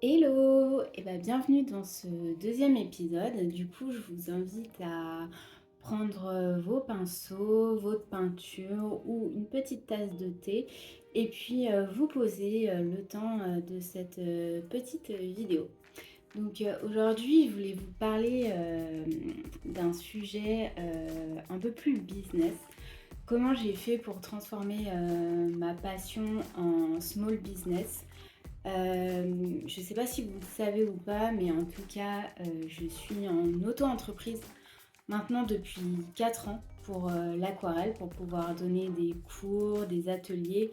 Hello! Et bienvenue dans ce deuxième épisode. Du coup, je vous invite à prendre vos pinceaux, votre peinture ou une petite tasse de thé et puis vous poser le temps de cette petite vidéo. Donc aujourd'hui, je voulais vous parler d'un sujet un peu plus business. Comment j'ai fait pour transformer ma passion en small business. Je ne sais pas si vous le savez ou pas, mais en tout cas, je suis en auto-entreprise maintenant depuis 4 ans pour l'aquarelle, pour pouvoir donner des cours, des ateliers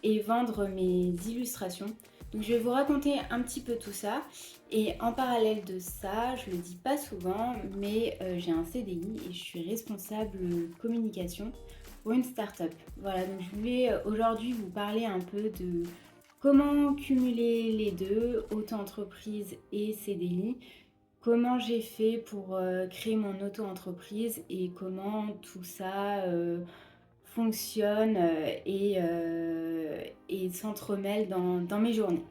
et vendre mes illustrations. Donc je vais vous raconter un petit peu tout ça. Et en parallèle de ça, je le dis pas souvent, mais j'ai un CDI et je suis responsable communication pour une start-up. Voilà, donc je voulais aujourd'hui vous parler un peu de comment cumuler les deux, auto-entreprise et CDI. Comment j'ai fait pour créer mon auto-entreprise et comment tout ça fonctionne et s'entremêle dans mes journées.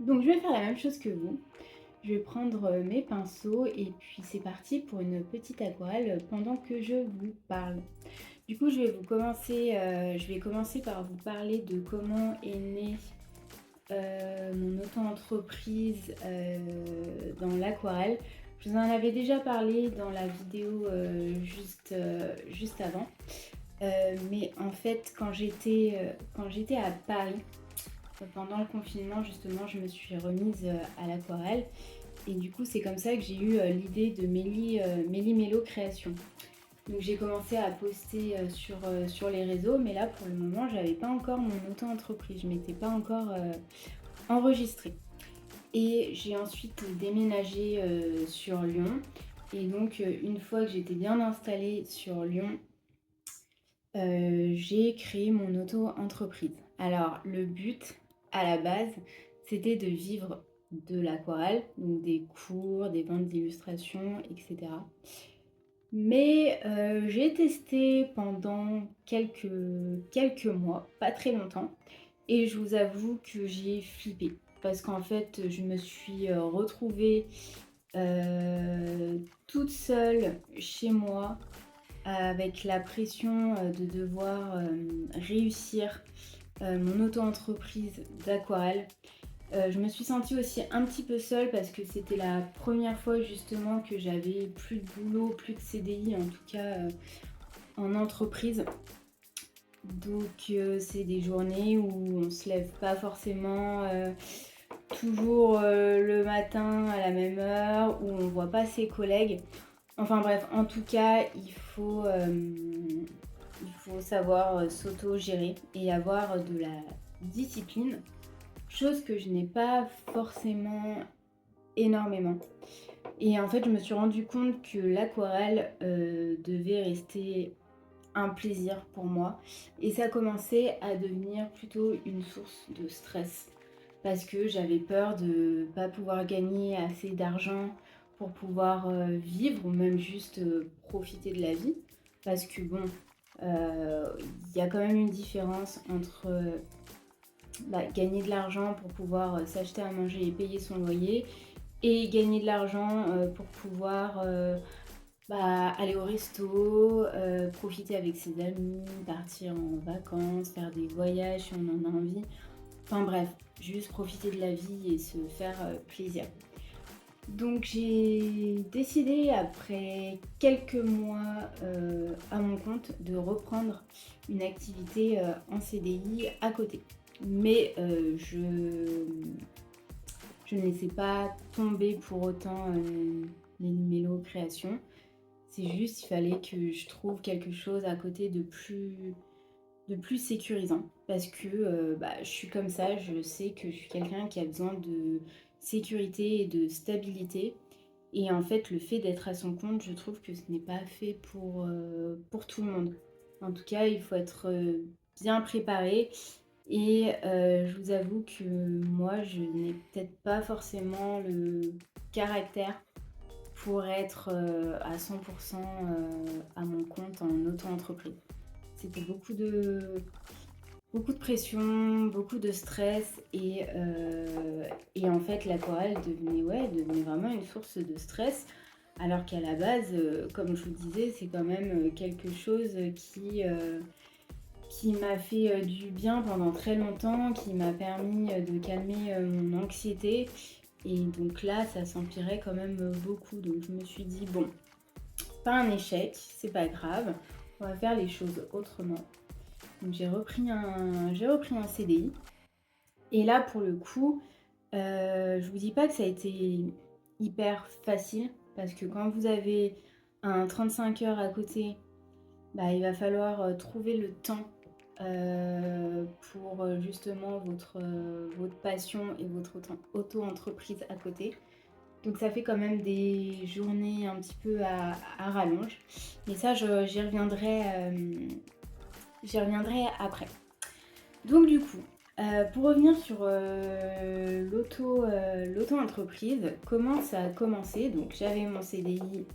Donc je vais faire la même chose que vous. Je vais prendre mes pinceaux et puis c'est parti pour une petite aquarelle pendant que je vous parle. Du coup, je vais commencer par vous parler de comment est née mon auto-entreprise dans l'aquarelle. Je vous en avais déjà parlé dans la vidéo juste avant. Mais en fait, quand j'étais à Paris, pendant le confinement, justement, je me suis remise à l'aquarelle. Et du coup, c'est comme ça que j'ai eu l'idée de Méli Mélo Création. Donc j'ai commencé à poster sur les réseaux, mais là, pour le moment, j'avais pas encore mon auto-entreprise. Je m'étais pas encore enregistrée. Et j'ai ensuite déménagé sur Lyon. Et donc, une fois que j'étais bien installée sur Lyon, j'ai créé mon auto-entreprise. Alors, le but, à la base, c'était de vivre de l'aquarelle, donc des cours, des ventes d'illustrations, etc. Mais j'ai testé pendant quelques mois, pas très longtemps, et je vous avoue que j'ai flippé. Parce qu'en fait, je me suis retrouvée toute seule chez moi avec la pression de devoir réussir mon auto-entreprise d'aquarelle. Je me suis sentie aussi un petit peu seule parce que c'était la première fois justement que j'avais plus de boulot, plus de CDI, en tout cas en entreprise. Donc c'est des journées où on se lève pas forcément toujours le matin à la même heure, où on voit pas ses collègues. Enfin bref, en tout cas, il faut savoir s'auto-gérer et avoir de la discipline, chose que je n'ai pas forcément énormément. Et en fait, je me suis rendu compte que l'aquarelle devait rester un plaisir pour moi. Et ça commençait à devenir plutôt une source de stress. Parce que j'avais peur de ne pas pouvoir gagner assez d'argent pour pouvoir vivre ou même juste profiter de la vie. Parce que bon, il y a quand même une différence entre gagner de l'argent pour pouvoir s'acheter à manger et payer son loyer et gagner de l'argent pour pouvoir aller au resto, profiter avec ses amis, partir en vacances, faire des voyages si on en a envie. Enfin bref, juste profiter de la vie et se faire plaisir. Donc j'ai décidé après quelques mois à mon compte de reprendre une activité en CDI à côté. Mais je ne laissais pas tomber pour autant les mélo créations. C'est juste, il fallait que je trouve quelque chose à côté de plus sécurisant. Parce que je suis comme ça, je sais que je suis quelqu'un qui a besoin de sécurité et de stabilité. Et en fait, le fait d'être à son compte, je trouve que ce n'est pas fait pour tout le monde. En tout cas, il faut être bien préparé. Et je vous avoue que moi, je n'ai peut-être pas forcément le caractère pour être à 100% à mon compte en auto-entreprise. C'était beaucoup de pression, beaucoup de stress et en fait l'aquarelle devenait vraiment une source de stress. Alors qu'à la base, comme je vous disais, c'est quand même, quelque chose qui m'a fait, du bien pendant très longtemps, qui m'a permis, de calmer, mon anxiété et donc là, ça s'empirait quand même, beaucoup. Donc je me suis dit: «Bon, c'est pas un échec, c'est pas grave, on va faire les choses autrement». Donc j'ai repris un CDI et là, pour le coup, je vous dis pas que ça a été hyper facile parce que quand vous avez un 35 heures à côté, bah, il va falloir, trouver le temps, pour, justement votre passion et votre auto-entreprise à côté. Donc ça fait quand même des journées un petit peu à rallonge. Mais ça j'y reviendrai après. Donc du coup, pour revenir sur, l'auto-entreprise, comment ça a commencé? Donc j'avais mon CDI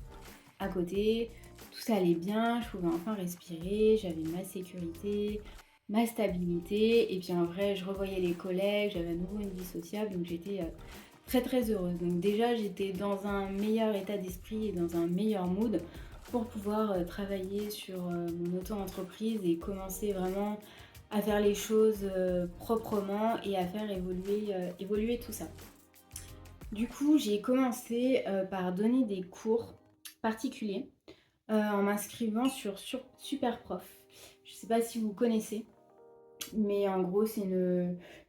à côté, tout ça allait bien, je pouvais enfin respirer, j'avais ma sécurité, ma stabilité et puis en vrai, je revoyais les collègues, j'avais à nouveau une vie sociable, donc j'étais, très, très heureuse. Donc déjà, j'étais dans un meilleur état d'esprit et dans un meilleur mood pour pouvoir, travailler sur, mon auto-entreprise et commencer vraiment à faire les choses, proprement et à faire évoluer tout ça. Du coup, j'ai commencé, par donner des cours particuliers, en m'inscrivant sur Superprof. Je ne sais pas si vous connaissez, mais en gros, c'est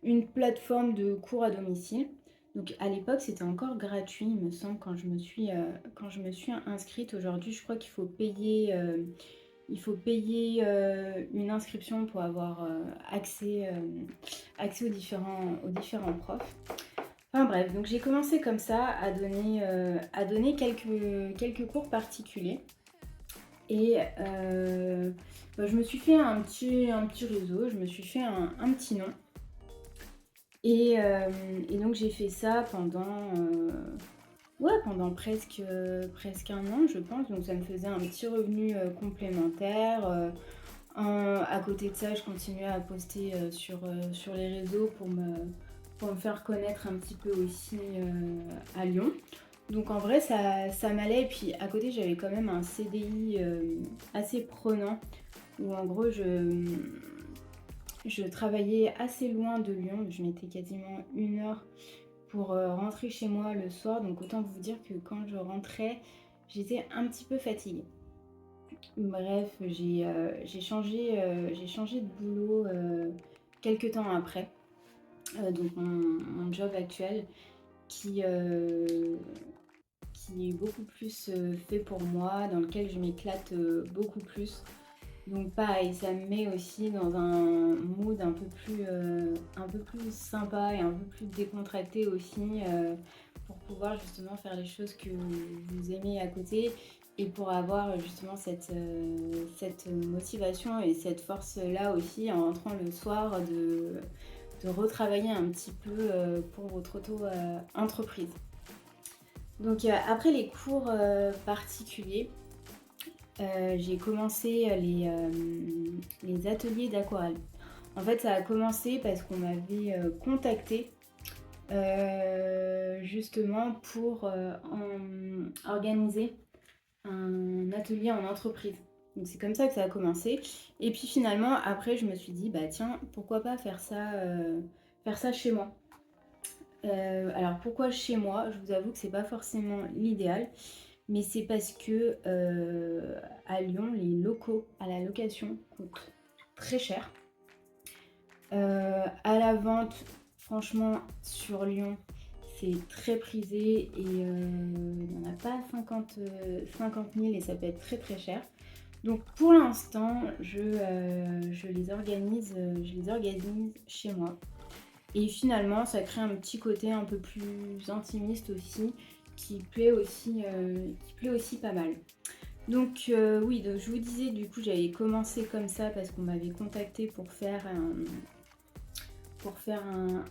une plateforme de cours à domicile. Donc à l'époque, c'était encore gratuit, il me semble, quand je me suis inscrite. Aujourd'hui, je crois qu'il faut payer une inscription pour avoir, accès aux différents profs. Enfin bref, donc j'ai commencé comme ça à donner quelques cours particuliers et bah, je me suis fait un petit réseau, je me suis fait un petit nom et donc j'ai fait ça pendant presque un an, je pense. Donc ça me faisait un petit revenu, complémentaire, à côté de ça, je continuais à poster, sur les réseaux pour me faire connaître un petit peu aussi, à Lyon. Donc en vrai, ça m'allait et puis à côté, j'avais quand même un CDI, assez prenant où en gros je travaillais assez loin de Lyon. Je mettais quasiment 1 heure pour, rentrer chez moi le soir. Donc autant vous dire que quand je rentrais, j'étais un petit peu fatiguée. Bref, j'ai changé de boulot, quelque temps après, donc mon job actuel qui, heu, qui est beaucoup plus, fait pour moi, dans lequel je m'éclate, beaucoup plus. Donc pareil, ça me met aussi dans un mood un peu plus sympa et un peu plus décontracté aussi, pour pouvoir justement faire les choses que vous aimez à côté et pour avoir justement cette motivation et cette force-là aussi en rentrant le soir de retravailler un petit peu, pour votre entreprise. Donc après les cours, particuliers, j'ai commencé, les ateliers d'aquarelle. En fait, ça a commencé parce qu'on m'avait, contactée, justement pour, organiser un atelier en entreprise. Donc c'est comme ça que ça a commencé et puis finalement après je me suis dit: «Bah tiens, pourquoi pas faire ça chez moi?» Alors pourquoi chez moi? Je vous avoue que c'est pas forcément l'idéal, mais c'est parce que, à Lyon, les locaux à la location coûtent très cher. À la vente, franchement, sur Lyon, c'est très prisé et il y en a pas 50 000 et ça peut être très, très cher. Donc pour l'instant, je les organise chez moi et finalement, ça crée un petit côté un peu plus intimiste aussi, qui plaît aussi pas mal. Donc oui, donc je vous disais, du coup, j'avais commencé comme ça parce qu'on m'avait contacté pour faire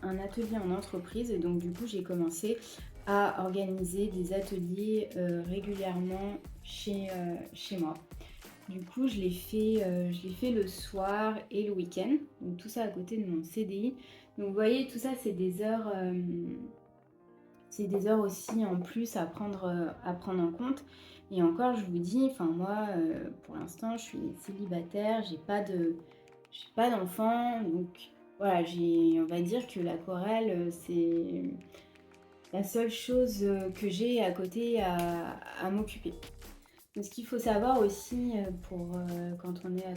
un atelier en entreprise et donc du coup, j'ai commencé à organiser des ateliers, régulièrement chez moi. Du coup, je l'ai fait le soir et le week-end, donc tout ça à côté de mon CDI. Donc vous voyez, tout ça, c'est des heures aussi en plus à prendre en compte. Et encore, je vous dis, enfin moi, pour l'instant, je suis célibataire, j'ai pas d'enfant, donc voilà, on va dire que l'aquarelle, c'est la seule chose que j'ai à côté à m'occuper. Donc, ce qu'il faut savoir aussi quand on est à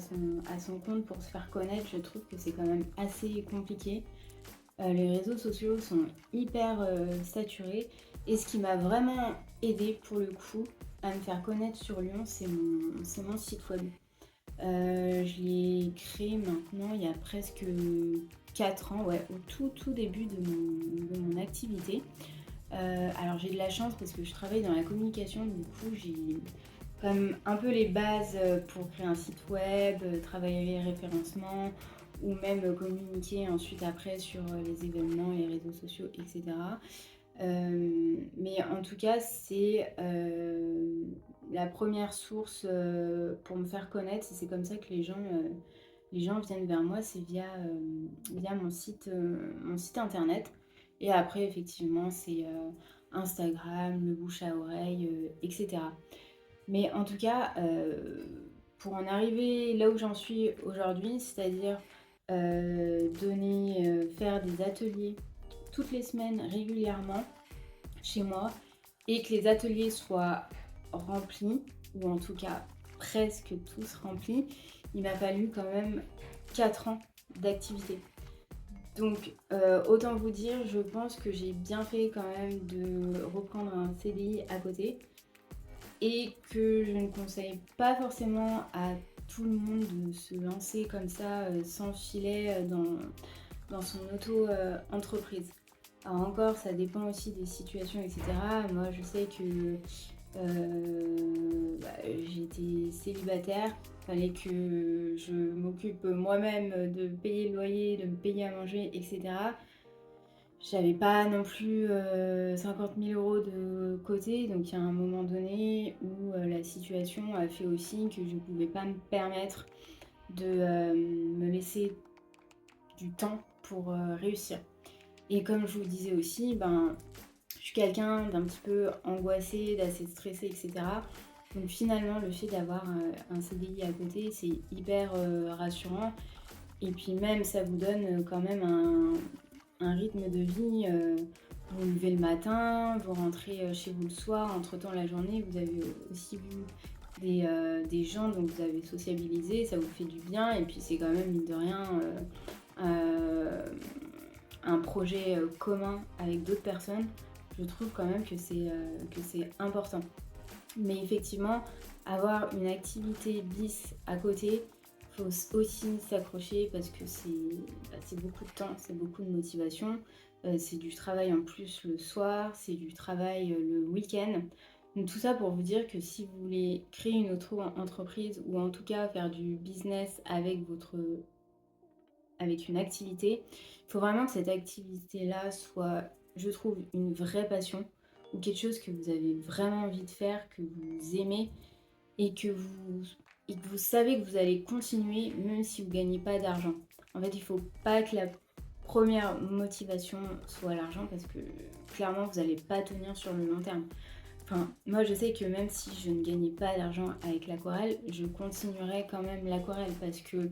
son compte pour se faire connaître, je trouve que c'est quand même assez compliqué. Les réseaux sociaux sont hyper saturés et ce qui m'a vraiment aidé pour le coup à me faire connaître sur Lyon, c'est mon site web. Je l'ai créé maintenant il y a presque 4 ans, ouais, au tout début de mon activité. Alors j'ai de la chance parce que je travaille dans la communication, du coup j'ai quand même un peu les bases pour créer un site web, travailler les référencements ou même communiquer ensuite après sur les événements, les réseaux sociaux, etc. Mais en tout cas, c'est la première source pour me faire connaître. C'est comme ça que les gens viennent vers moi, c'est via mon site internet. Et après, effectivement, c'est Instagram, le bouche à oreille, etc. Mais en tout cas, pour en arriver là où j'en suis aujourd'hui, c'est-à-dire faire des ateliers toutes les semaines régulièrement chez moi et que les ateliers soient remplis, ou en tout cas presque tous remplis, il m'a fallu quand même 4 ans d'activité. Donc autant vous dire, je pense que j'ai bien fait quand même de reprendre un CDI à côté et que je ne conseille pas forcément à tout le monde de se lancer comme ça sans filet dans son auto-entreprise. Alors encore, ça dépend aussi des situations, etc. Moi, je sais que j'étais célibataire, fallait que je m'occupe moi-même de payer le loyer, de me payer à manger, etc. J'avais pas non plus 50 000 euros de côté, donc il y a un moment donné où la situation a fait aussi que je ne pouvais pas me permettre de me laisser du temps pour réussir. Et comme je vous le disais aussi, ben, je suis quelqu'un d'un petit peu angoissé, d'assez stressé, etc. Donc finalement, le fait d'avoir un CDI à côté, c'est hyper rassurant. Et puis même, ça vous donne quand même un rythme de vie. Vous vous levez le matin, vous rentrez chez vous le soir. Entre-temps, la journée, vous avez aussi vu des gens, donc vous avez sociabilisé, ça vous fait du bien. Et puis c'est quand même, mine de rien, euh, un projet commun avec d'autres personnes. Je trouve quand même que c'est important. Mais effectivement, avoir une activité bis à côté, il faut aussi s'accrocher parce que c'est beaucoup de temps, c'est beaucoup de motivation. C'est du travail en plus le soir, c'est du travail le week-end. Donc tout ça pour vous dire que si vous voulez créer une auto-entreprise ou en tout cas faire du business avec une activité, il faut vraiment que cette activité-là soit, je trouve, une vraie passion ou quelque chose que vous avez vraiment envie de faire, que vous aimez et et que vous savez que vous allez continuer même si vous ne gagnez pas d'argent. En fait, il ne faut pas que la première motivation soit l'argent parce que clairement, vous n'allez pas tenir sur le long terme. Enfin, moi, je sais que même si je ne gagnais pas d'argent avec l'aquarelle, je continuerai quand même l'aquarelle parce que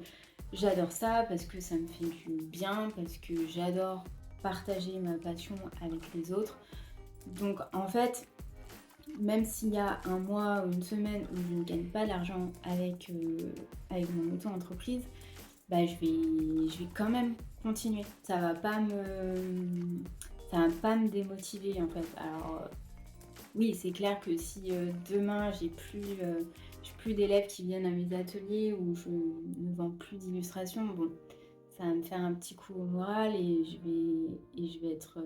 j'adore ça, parce que ça me fait du bien, parce que j'adore partager ma passion avec les autres. Donc, en fait, même s'il y a un mois ou une semaine où je ne gagne pas d'argent avec mon auto-entreprise, bah, je vais quand même continuer. Ça va pas me démotiver en fait. Alors, oui, c'est clair que si demain j'ai plus d'élèves qui viennent à mes ateliers ou je ne vends plus d'illustrations, bon, ça va me faire un petit coup au moral et je vais être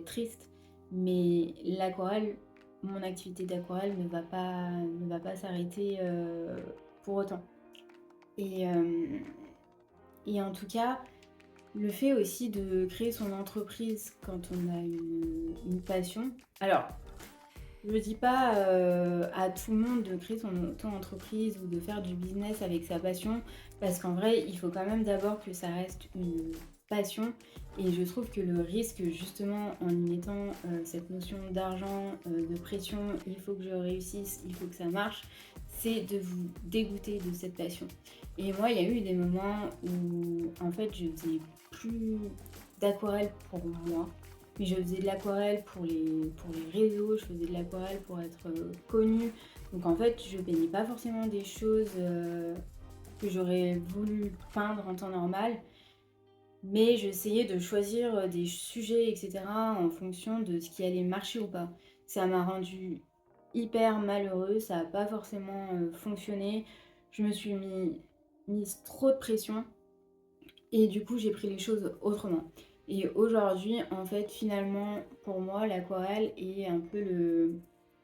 triste. Mais l'aquarelle, mon activité d'aquarelle ne va pas s'arrêter pour autant. Et, euh, et en tout cas, le fait aussi de créer son entreprise quand on a une passion. Alors, Je ne dis pas à tout le monde de créer son auto-entreprise ou de faire du business avec sa passion, parce qu'en vrai, il faut quand même d'abord que ça reste une passion. Et je trouve que le risque, justement, en y mettant cette notion d'argent, de pression, il faut que je réussisse, il faut que ça marche, c'est de vous dégoûter de cette passion. Et moi, il y a eu des moments où, en fait, je faisais plus d'aquarelle pour moi, mais je faisais de l'aquarelle pour les réseaux, je faisais de l'aquarelle pour être connue. Donc en fait, je peignais pas forcément des choses que j'aurais voulu peindre en temps normal, mais j'essayais de choisir des sujets, etc., en fonction de ce qui allait marcher ou pas. Ça m'a rendue hyper malheureuse, ça n'a pas forcément fonctionné. Je me suis mise trop de pression et du coup, j'ai pris les choses autrement. Et aujourd'hui, en fait, finalement, pour moi, l'aquarelle est un peu le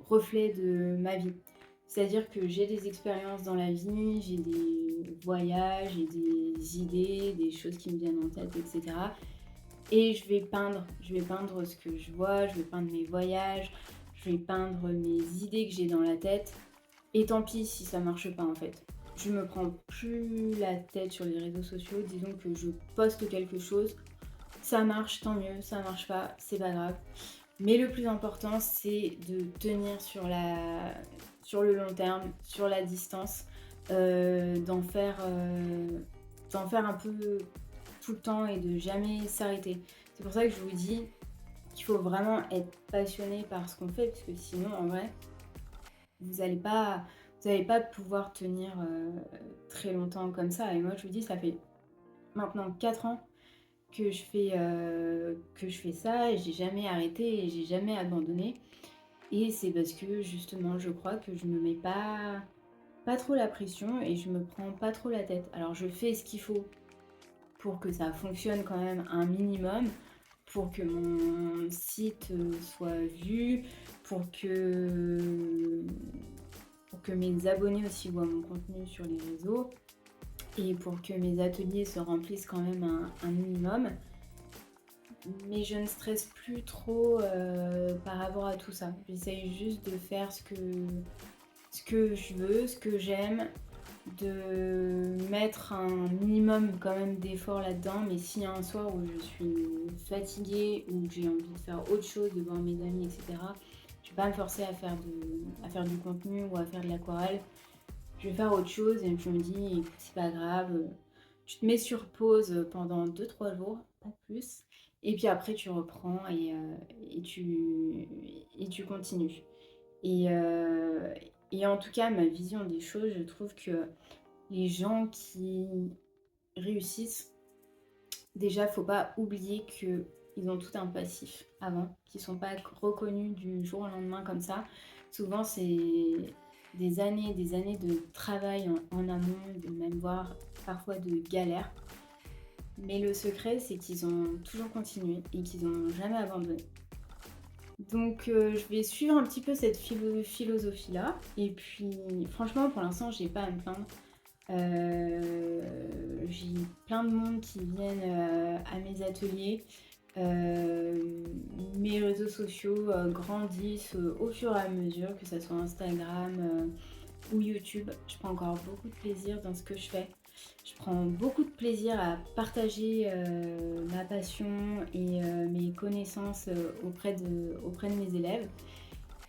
reflet de ma vie. C'est-à-dire que j'ai des expériences dans la vie, j'ai des voyages, j'ai des idées, des choses qui me viennent en tête, etc. Et je vais peindre ce que je vois, je vais peindre mes voyages, je vais peindre mes idées que j'ai dans la tête. Et tant pis si ça marche pas en fait. Je me prends plus la tête sur les réseaux sociaux, disons que je poste quelque chose, ça marche, tant mieux, ça marche pas, c'est pas grave. Mais le plus important, c'est de tenir sur le long terme, sur la distance, d'en faire un peu tout le temps et de jamais s'arrêter. C'est pour ça que je vous dis qu'il faut vraiment être passionné par ce qu'on fait, parce que sinon, en vrai, vous allez pas, vous allez pas pouvoir tenir très longtemps comme ça. Et moi, je vous dis, ça fait maintenant 4 ans que je fais ça et j'ai jamais arrêté et j'ai jamais abandonné. Et c'est parce que justement, je crois que je me mets pas trop la pression et je me prends pas trop la tête. Alors, je fais ce qu'il faut pour que ça fonctionne quand même un minimum, pour que mon site soit vu, pour que, pour que mes abonnés aussi voient mon contenu sur les réseaux et pour que mes ateliers se remplissent quand même un minimum. Mais je ne stresse plus trop par rapport à tout ça. J'essaye juste de faire ce que je veux, ce que j'aime, de mettre un minimum quand même d'effort là-dedans. Mais s'il y a un soir où je suis fatiguée ou que j'ai envie de faire autre chose, de voir mes amis, etc., je vais pas me forcer à faire du contenu ou à faire de l'aquarelle. Je vais faire autre chose et je me dis, écoute, c'est pas grave, tu te mets sur pause pendant 2 3 jours, pas plus. Et puis après, tu reprends et tu continues. Et, euh, et en tout cas, ma vision des choses, je trouve que les gens qui réussissent, déjà, faut pas oublier qu'ils ont tout un passif avant, qu'ils sont pas reconnus du jour au lendemain comme ça. Souvent, c'est des années de travail en amont, de même voire parfois de galère. Mais le secret, c'est qu'ils ont toujours continué et qu'ils n'ont jamais abandonné. Donc, je vais suivre un petit peu cette philosophie-là. Et puis, franchement, pour l'instant, j'ai pas à me plaindre. J'ai plein de monde qui viennent à mes ateliers. Mes réseaux sociaux grandissent au fur et à mesure, que ce soit Instagram ou YouTube. Je prends encore beaucoup de plaisir dans ce que je fais. Je prends beaucoup de plaisir à partager ma passion et mes connaissances auprès de mes élèves.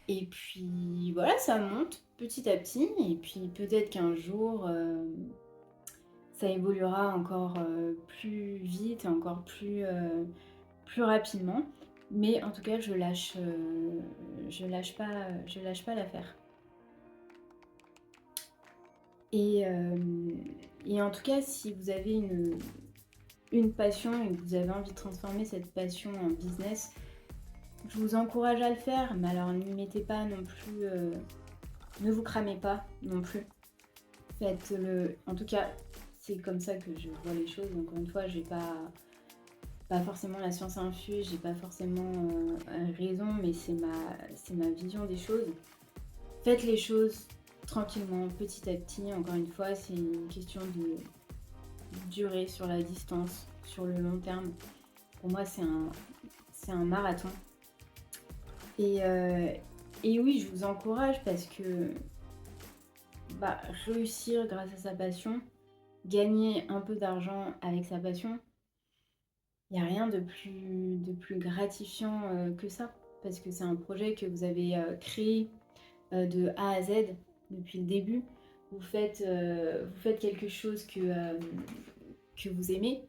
Et puis voilà, ça monte petit à petit. Et puis peut-être qu'un jour, ça évoluera encore plus vite et encore plus rapidement. Mais en tout cas, je lâche pas l'affaire. Et, euh, et en tout cas, si vous avez une passion et que vous avez envie de transformer cette passion en business, je vous encourage à le faire. Mais alors, n'y mettez pas non plus, ne vous cramez pas non plus. Faites-le. En tout cas, c'est comme ça que je vois les choses. Encore une fois, j'ai pas forcément la science infuse, j'ai pas forcément raison, mais c'est ma vision des choses. Faites les choses tranquillement, petit à petit. Encore une fois, c'est une question de durée sur la distance, sur le long terme. Pour moi, c'est un marathon. Et, Et oui, je vous encourage parce que bah, réussir grâce à sa passion, gagner un peu d'argent avec sa passion, il n'y a rien de plus gratifiant que ça. Parce que c'est un projet que vous avez créé de A à Z depuis le début. Vous faites quelque chose que vous aimez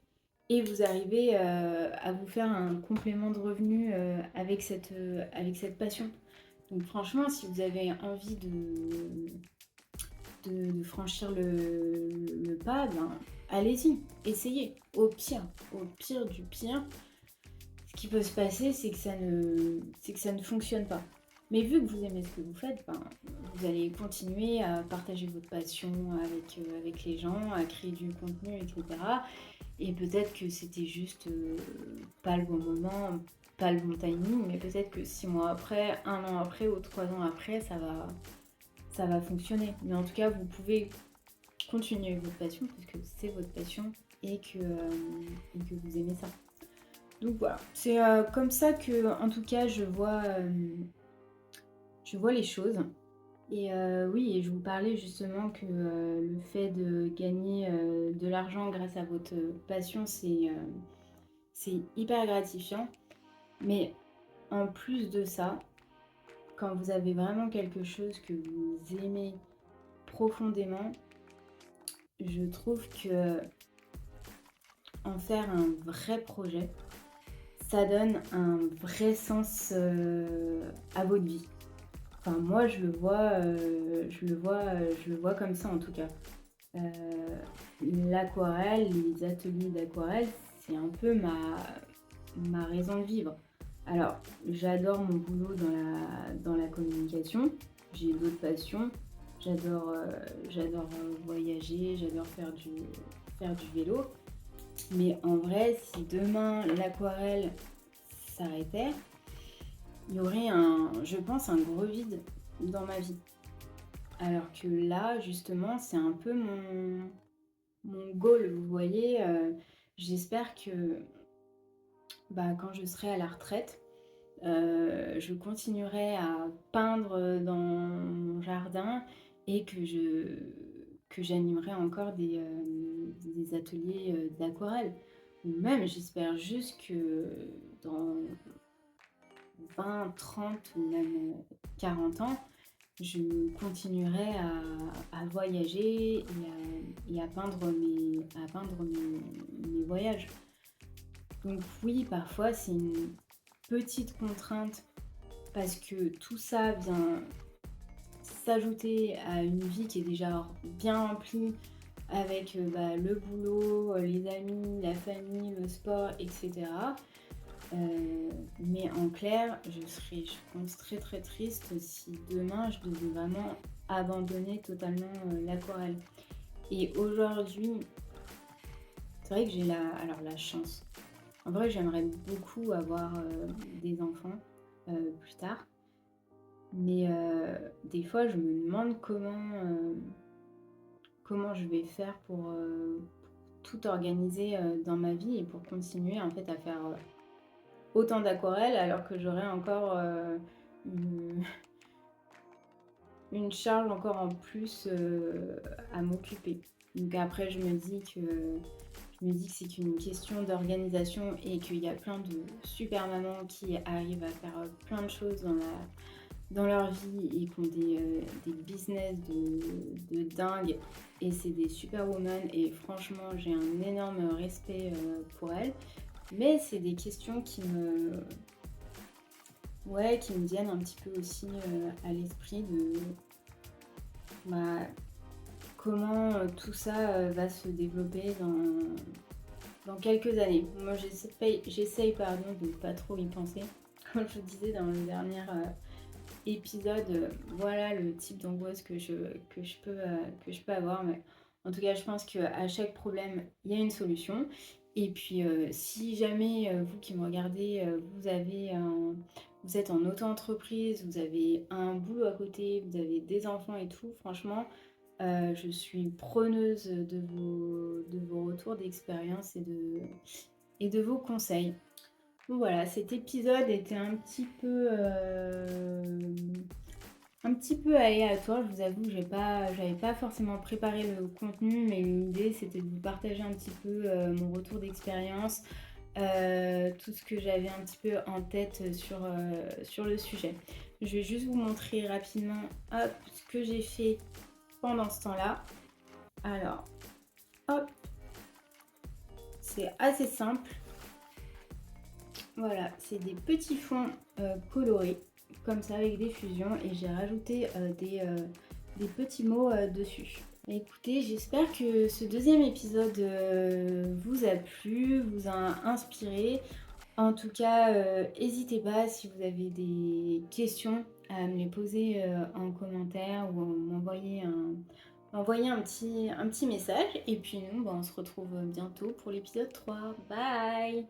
et vous arrivez à vous faire un complément de revenu avec cette passion. Donc franchement, si vous avez envie de franchir le pas, ben, allez-y, essayez. Au pire du pire, ce qui peut se passer, c'est que ça ne fonctionne pas. Mais vu que vous aimez ce que vous faites, ben, vous allez continuer à partager votre passion avec les gens, à créer du contenu, etc. Et peut-être que c'était juste pas le bon moment, pas le bon timing, mais peut-être que 6 mois après, 1 an après ou 3 ans après, ça va fonctionner. Mais en tout cas, vous pouvez continuer votre passion parce que c'est votre passion et que vous aimez ça. Donc voilà, c'est comme ça que, en tout cas, je vois les choses. Et oui, et je vous parlais justement que le fait de gagner de l'argent grâce à votre passion, c'est hyper gratifiant. Mais en plus de ça, quand vous avez vraiment quelque chose que vous aimez profondément, je trouve que en faire un vrai projet, ça donne un vrai sens à votre vie. Enfin, moi, je le vois comme ça en tout cas. Euh, L'aquarelle, les ateliers d'aquarelle, c'est un peu ma raison de vivre. Alors, j'adore mon boulot dans la communication, j'ai d'autres passions, j'adore voyager, j'adore faire du vélo, mais en vrai, si demain l'aquarelle s'arrêtait, il y aurait je pense, un gros vide dans ma vie. Alors que là, justement, c'est un peu mon goal, vous voyez. J'espère que bah, quand je serai à la retraite, je continuerai à peindre dans mon jardin et que j'animerai encore des ateliers d'aquarelle. Ou même, j'espère juste que dans 20, 30 ou même 40 ans, je continuerai à voyager et à peindre mes voyages. Donc oui, parfois c'est une petite contrainte parce que tout ça vient s'ajouter à une vie qui est déjà bien remplie avec bah, le boulot, les amis, la famille, le sport, etc. Mais en clair, je pense, très très triste si demain je devais vraiment abandonner totalement l'aquarelle. Et aujourd'hui, c'est vrai que j'ai la chance. En vrai, j'aimerais beaucoup avoir des enfants plus tard. Mais des fois, je me demande comment je vais faire pour tout organiser dans ma vie et pour continuer en fait à faire autant d'aquarelles alors que j'aurais encore une, une charge encore en plus à m'occuper. Donc après, je me dis que c'est qu'une question d'organisation et qu'il y a plein de super mamans qui arrivent à faire plein de choses dans leur vie et qui ont des business de dingue et c'est des superwomen et franchement j'ai un énorme respect pour elles. Mais c'est des questions qui me viennent un petit peu aussi à l'esprit de bah, comment tout ça va se développer dans quelques années. Moi j'essaye pardon, de pas trop y penser. Comme je vous disais dans le dernier épisode, voilà le type d'angoisse que je peux avoir. Mais en tout cas, je pense qu'à chaque problème, il y a une solution. Et puis, si jamais vous qui me regardez, vous êtes en auto-entreprise, vous avez un boulot à côté, vous avez des enfants et tout, franchement, je suis preneuse de vos retours d'expérience et de vos conseils. Donc voilà, cet épisode était un petit peu aléatoire. Je vous avoue que j'avais pas forcément préparé le contenu, mais l'idée c'était de vous partager un petit peu mon retour d'expérience, tout ce que j'avais un petit peu en tête sur le sujet. Je vais juste vous montrer rapidement hop, ce que j'ai fait pendant ce temps-là. Alors, hop, c'est assez simple. Voilà, c'est des petits fonds colorés, comme ça avec des fusions, et j'ai rajouté des petits mots dessus. Écoutez, j'espère que ce deuxième épisode vous a plu, vous a inspiré. En tout cas, n'hésitez pas si vous avez des questions à me les poser en commentaire ou m'envoyer un petit message. Et puis nous, on se retrouve bientôt pour l'épisode 3. Bye!